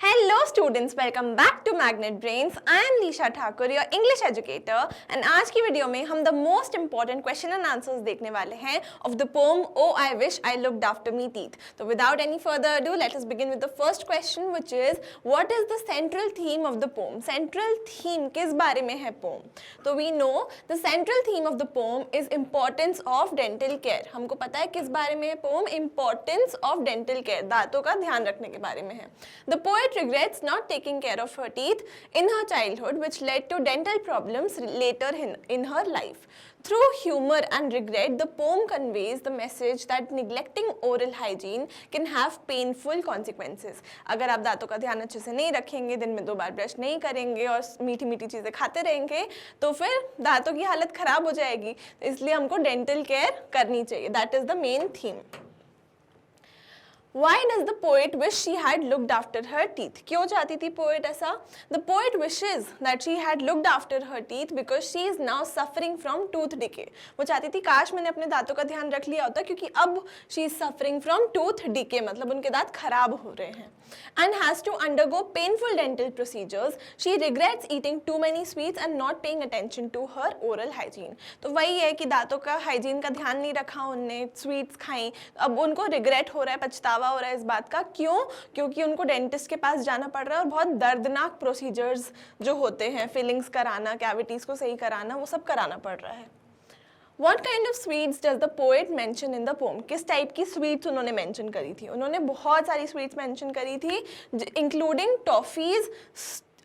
Hello students, welcome back to Magnet Brains. I am Lisha Thakur, your English educator, and आज की video में हम the most important question and answers देखने वाले हैं of the poem Oh I Wish I Looked After Me Teeth. So without any further ado, let us begin with the first question, which is what is the central theme of the poem? Central theme किस बारे में है poem? तो we know the central theme of the poem is importance of dental care. हमको पता है किस बारे में है poem? Importance of dental care. दांतों का ध्यान रखने के बारे में है. The poet regrets not taking care of her teeth in her childhood, which led to dental problems later in her life. Through humor and regret, the poem conveys the message that neglecting oral hygiene can have painful consequences. अगर आप दांतों का ध्यान अच्छे से नहीं रखेंगे, दिन में 2 बार ब्रश नहीं करेंगे और मीठी मीठी चीज़ें खाते रहेंगे, तो फिर दांतों की हालत खराब हो जाएगी. इसलिए हमको डेंटल केयर करनी चाहिए. That is the main theme. Why does the poet wish she had looked after her teeth? क्यों चाहती थी poet ऐसा? The poet wishes that she had looked after her teeth because she is now suffering from tooth decay. वो चाहती थी काश मैंने अपने दांतों का ध्यान रख लिया होता क्योंकि अब she is suffering from tooth decay मतलब उनके दांत खराब हो रहे हैं. And has to undergo painful dental procedures. She regrets eating too many sweets and not paying attention to her oral hygiene. तो वही है कि दांतों का हाइजीन का ध्यान नहीं रखा उनने, स्वीट्स खाई, अब उनको रिग्रेट हो रहा है, पछतावा हो रहा है इस बात का. क्यों? क्योंकि उनको डेंटिस्ट के पास जाना पड़ रहा है और बहुत दर्दनाक प्रोसीजर्स जो होते हैं, फिलिंग्स कराना, कैविटीज़ को सही कराना, वो सब कराना पड़ रहा है. What kind of sweets does the poet mention in the poem? किस टाइप की स्वीट्स उन्होंने मेंशन करी थी? उन्होंने बहुत सारी स्वीट्स मेंशन करी थी, including toffees,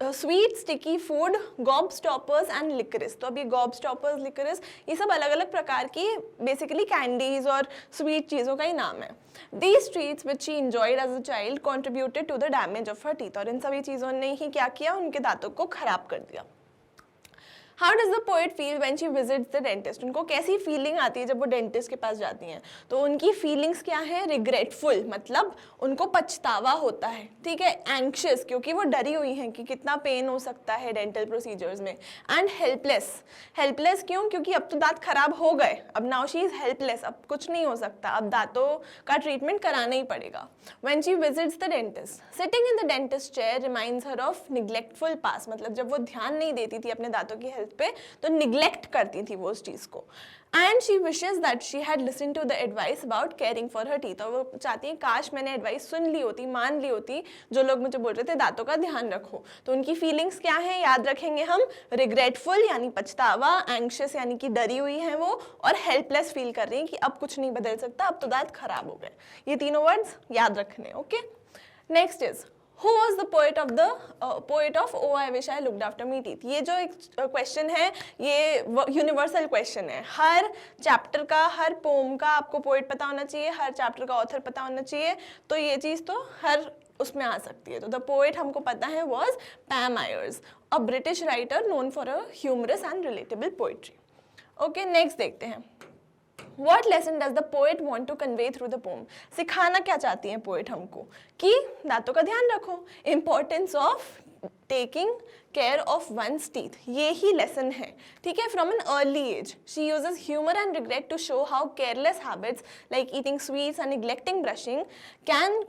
sweet sticky food, gobstoppers and liquorice. तो अभी गॉबस्टॉपर्स, लिकरिस, ये सब अलग अलग प्रकार की बेसिकली कैंडीज और स्वीट चीज़ों का ही नाम है. These treats which she enjoyed as a child contributed to the damage of her teeth. और इन सभी चीज़ों ने ही क्या किया? उनके दांतों को खराब कर दिया. How does the poet feel when she visits the dentist? उनको कैसी फीलिंग आती है जब वो डेंटिस्ट के पास जाती हैं? तो उनकी फीलिंग्स क्या है? रिग्रेटफुल मतलब उनको पछतावा होता है, ठीक है. एंक्शियस क्योंकि वो डरी हुई हैं कि कितना पेन हो सकता है डेंटल प्रोसीजर्स में. And helpless. हेल्पलेस क्यों? क्योंकि अब तो दांत खराब हो गए, अब नाउ शी इज हेल्पलेस, अब कुछ नहीं हो सकता, अब दांतों का ट्रीटमेंट कराना ही पड़ेगा. When she visits the dentist, sitting in the dentist chair reminds her of neglectful past. मतलब जब वो ध्यान नहीं देती थी अपने दांतों की पे तो निग्लेक्ट करती थी वो उस चीज को. And she wishes that she had listen to the advice about caring for her teeth. और वो चाहती हैं काश मैंने एडवाइस सुन ली होती, मान ली होती, जो लोग मुझे बोल रहे थे दांतों का ध्यान रखो. तो उनकी फीलिंग्स क्या है याद रखेंगे हम? रिग्रेटफुल यानी पछतावा, एंग्शियस यानी कि डरी हुई है वो, और हेल्पलेस फील कर रही हैं कि अब कुछ नहीं बदल सकता, अब तो दांत खराब हो गए. ये तीनों वर्ड्स याद रखने. Okay, next is Who was the poet of Oh I Wish I Looked After Me Teeth? ये जो एक क्वेश्चन है, ये यूनिवर्सल क्वेश्चन है. हर चैप्टर का, हर पोम का आपको पोएट पता होना चाहिए, हर चैप्टर का ऑथर पता होना चाहिए. तो ये चीज़ तो हर उसमें आ सकती है. तो द पोएट हमको पता है was Pam Ayres, a British writer known for a humorous and relatable poetry. Okay, next देखते हैं. What lesson does the poet want to convey through the poem? सिखाना क्या चाहती हैं पोएट हमको? कि दांतों का ध्यान रखो, importance of taking care of one's teeth. ये ही लेसन है, ठीक है. From an early age, she uses humor and regret to show how careless habits like eating sweets and neglecting brushing can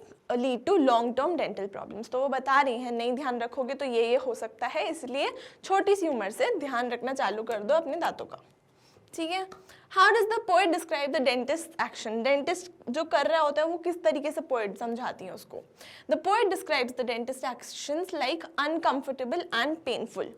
lead to long-term dental problems. तो वो बता रही हैं नहीं ध्यान रखोगे तो ये हो सकता है, इसलिए छोटी सी उम्र से ध्यान रखना चालू कर दो अपने दांतों का, ठीक है. How does the poet describe the dentist's action? Dentist जो कर रहा होता है वो किस तरीके से पोएट समझाती है उसको? The poet describes the dentist's actions like uncomfortable and painful,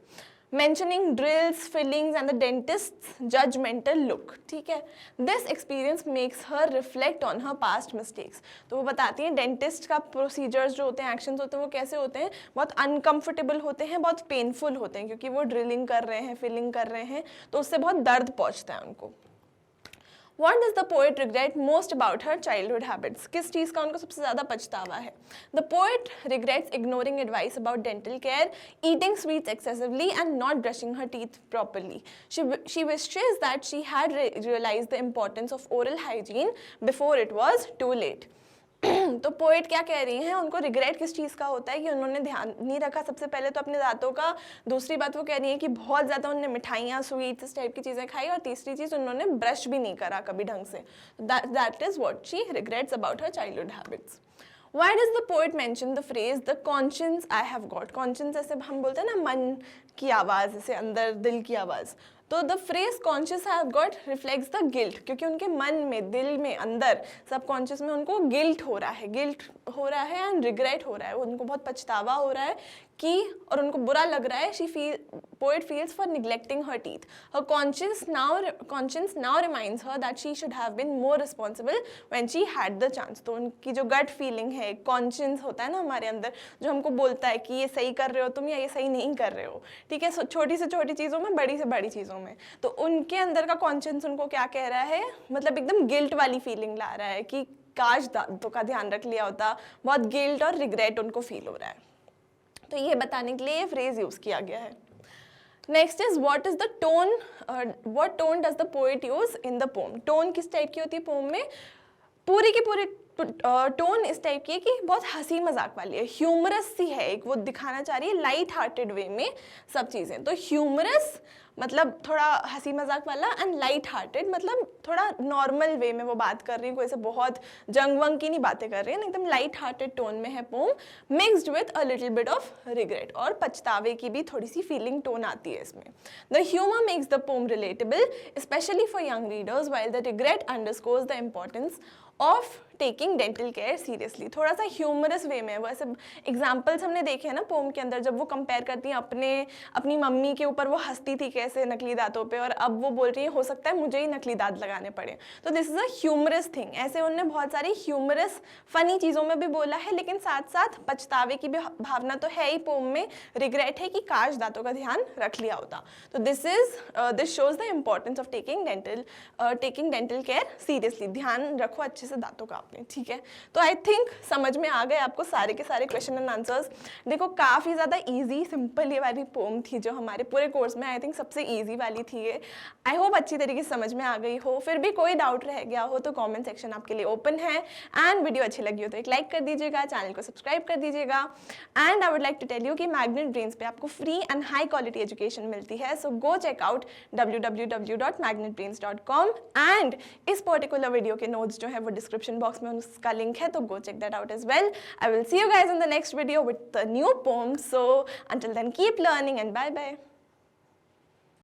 mentioning drills, fillings and the dentist's judgmental look, ठीक है. This experience makes her reflect on her past mistakes. तो वो बताती हैं डेंटिस्ट का प्रोसीजर्स जो होते हैं, एक्शंस होते हैं, वो कैसे होते हैं? बहुत अनकम्फर्टेबल होते हैं, बहुत पेनफुल होते हैं, क्योंकि वो ड्रिलिंग कर रहे हैं, फिलिंग कर रहे हैं, तो उससे बहुत दर्द पहुँचता है उनको. What does the poet regret most about her childhood habits? किस चीज़ का उनको सबसे ज़्यादा पछतावा है? The poet regrets ignoring advice about dental care, eating sweets excessively and not brushing her teeth properly. She wishes that she had realized the importance of oral hygiene before it was too late. तो poet क्या कह रही हैं? उनको regret किस चीज़ का होता है कि उन्होंने ध्यान नहीं रखा सबसे पहले तो अपने दांतों का. दूसरी बात वो कह रही है कि बहुत ज़्यादा उन्होंने मिठाइयाँ, स्वीट्स, इस टाइप की चीज़ें खाई, और तीसरी चीज़ उन्होंने ब्रश भी नहीं करा कभी ढंग से. That is what she regrets about her childhood habits. Why does the poet mention the phrase the conscience I have got? Conscience ऐसे हम बोलते हैं ना, मन की आवाज़, ऐसे अंदर दिल की आवाज़. तो the phrase conscious I have got reflects the guilt, क्योंकि उनके मन में, दिल में, अंदर सबकॉन्शियस में उनको गिल्ट हो रहा है एंड रिग्रेट हो रहा है, उनको बहुत पछतावा हो रहा है कि, और उनको बुरा लग रहा है. Poet feels for neglecting her teeth. Her conscience now reminds her that she should have been more responsible when she had the chance. तो उनकी जो गट फीलिंग है, कॉन्शियंस होता है ना हमारे अंदर, जो हमको बोलता है कि ये सही कर रहे हो तुम या ये सही नहीं कर रहे हो, ठीक है, छोटी से छोटी चीज़ों में, बड़ी से बड़ी चीज़ों में. तो उनके अंदर का कॉन्शियंस उनको क्या कह रहा है, मतलब एकदम गिल्ट वाली फीलिंग ला रहा है कि काश दांतों का ध्यान रख लिया होता. बहुत गिल्ट और रिग्रेट उनको फील हो रहा है. तो ये बताने के लिए ये फ्रेज यूज किया गया है. Next is what is the tone, what tone does the poet use in the pome. Tone किस टाइप की होती है पोम में? पूरी की पूरी टोन इस टाइप की है कि बहुत हंसी मजाक वाली है, ह्यूमरस सी है, एक वो दिखाना चाह रही है लाइट हार्टेड वे में सब चीज़ें. तो ह्यूमरस मतलब थोड़ा हंसी मजाक वाला, एंड लाइट हार्टेड मतलब थोड़ा नॉर्मल वे में वो बात कर रही है, कोई से बहुत जंग वंग की नहीं बातें कर रही है, एकदम लाइट हार्टेड टोन में है poem, mixed with a little bit of regret, और पछतावे की भी थोड़ी सी फीलिंग टोन आती है इसमें. The humour makes the pome relatable specially for young readers, while the regret underscores the importance of taking dental care seriously. थोड़ा सा ह्यूमरस वे में, वैसे एग्जाम्पल्स हमने देखे हैं ना पोम के अंदर, जब वो कंपेयर करती हैं अपनी मम्मी के ऊपर, वो हंसती थी कैसे नकली दांतों पे, और अब वो बोल रही है हो सकता है मुझे ही नकली दांत लगाने पड़े. तो this is a humorous thing. ऐसे उन्होंने बहुत सारी ह्यूमरस फनी चीज़ों में भी बोला है, लेकिन साथ साथ पछतावे की भी भावना तो है ही पोम में, रिग्रेट है कि काश दांतों का ध्यान रख लिया होता. तो this shows the importance of taking dental care seriously. ध्यान रखो अच्छे से दांतों का आपने, ठीक है. तो आई थिंक समझ में आ गए आपको सारे के सारे क्वेश्चन एंड आंसर्स. देखो काफ़ी ज़्यादा इजी सिंपल ये वाली पोम थी जो हमारे पूरे कोर्स में आई थिंक सबसे इजी वाली थी ये. आई होप अच्छी तरीके से समझ में आ गई हो. फिर भी कोई डाउट रह गया हो तो कमेंट सेक्शन आपके लिए ओपन है. एंड वीडियो अच्छी लगी हो तो एक लाइक कर दीजिएगा, चैनल को सब्सक्राइब कर दीजिएगा. And I would like to tell you कि मैग्नेट ब्रेन्स पे आपको free and high quality education मिलती है. So go check out www.magnetbrains.com. And इस पर्टिकुलर वीडियो के नोट्स जो है वो डिस्क्रिप्शन बॉक्स में उसका लिंक है, तो go check that out as well. I will see you guys in the next video with the new poem. So until then, keep learning and bye bye.